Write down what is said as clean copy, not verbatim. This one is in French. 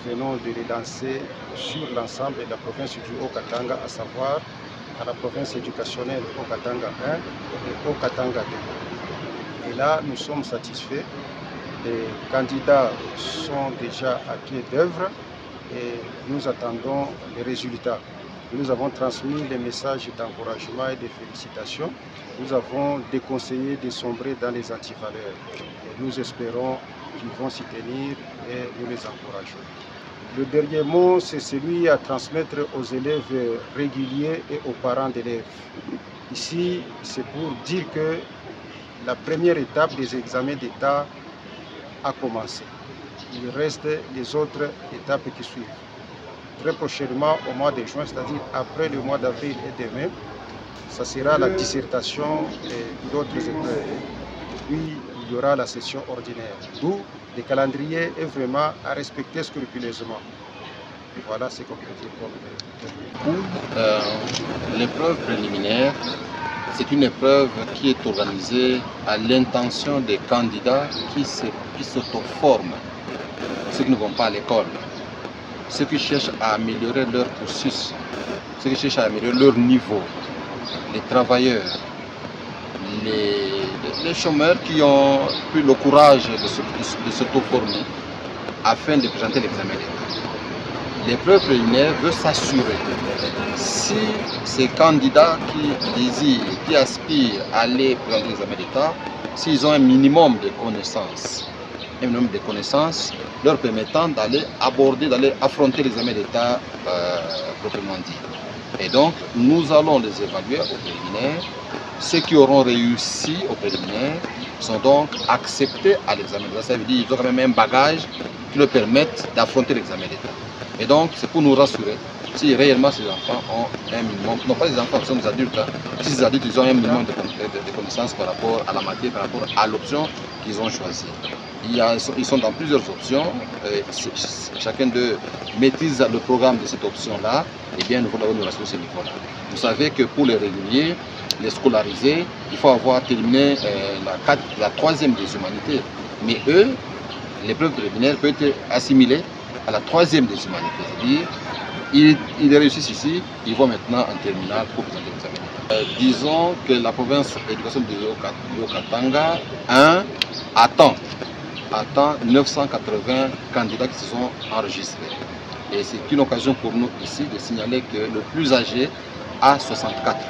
venons de les lancer sur l'ensemble de la province du Haut-Katanga, à savoir à la province éducationnelle Haut-Katanga 1 et Haut-Katanga 2. Et là, nous sommes satisfaits. Les candidats sont déjà à pied d'œuvre et nous attendons les résultats. Nous avons transmis les messages d'encouragement et de félicitations. Nous avons déconseillé de sombrer dans les antivaleurs. Et nous espérons qu'ils vont s'y tenir et nous les encourageons. Le dernier mot, c'est celui à transmettre aux élèves réguliers et aux parents d'élèves. Ici, c'est pour dire que la première étape des examens d'État a commencé. Il reste les autres étapes qui suivent. Très prochainement, au mois de juin, c'est-à-dire après le mois d'avril et de mai, ça sera la dissertation et d'autres épreuves. Puis, il y aura la session ordinaire. D'où le calendrier est vraiment à respecter scrupuleusement. Et voilà ce qu'on peut dire comme l'épreuve préliminaire, c'est une épreuve qui est organisée à l'intention des candidats qui s'auto-forment, ceux qui ne vont pas à l'école, ceux qui cherchent à améliorer leur cursus, ceux qui cherchent à améliorer leur niveau, les travailleurs, les chômeurs qui ont eu le courage de s'auto-former afin de présenter l'examen d'État. L'épreuve préliminaire veut s'assurer si ces candidats qui désirent, qui aspirent à aller présenter l'examen d'État, s'ils ont un minimum de connaissances, leur permettant d'aller aborder, d'aller affronter l'examen d'État proprement dit. Et donc, nous allons les évaluer au préliminaire. Ceux qui auront réussi au préliminaire sont donc acceptés à l'examen d'État. Ça veut dire qu'ils ont quand même un bagage qui leur permette d'affronter l'examen d'État. Et donc, c'est pour nous rassurer si réellement ces enfants ont un minimum, non pas les enfants, ce sont des adultes, hein, si ces adultes ils ont un minimum de connaissances par rapport à la matière, par rapport à l'option qu'ils ont choisie. Ils sont dans plusieurs options, chacun d'eux maîtrise le programme de cette option-là, et bien nous voulons nous rassurer ce niveau-là. Vous savez que pour les réguliers, les scolarisés, il faut avoir terminé la troisième des humanités. Mais eux, l'épreuve préliminaire peut être assimilée à la troisième des humanités. C'est-à-dire, ils réussissent ici, ils vont maintenant en terminale pour présenter l'examen. Disons que la province éducation du Haut-Katanga 1 attend 980 candidats qui se sont enregistrés. Et c'est une occasion pour nous ici de signaler que le plus âgé a 64 ans.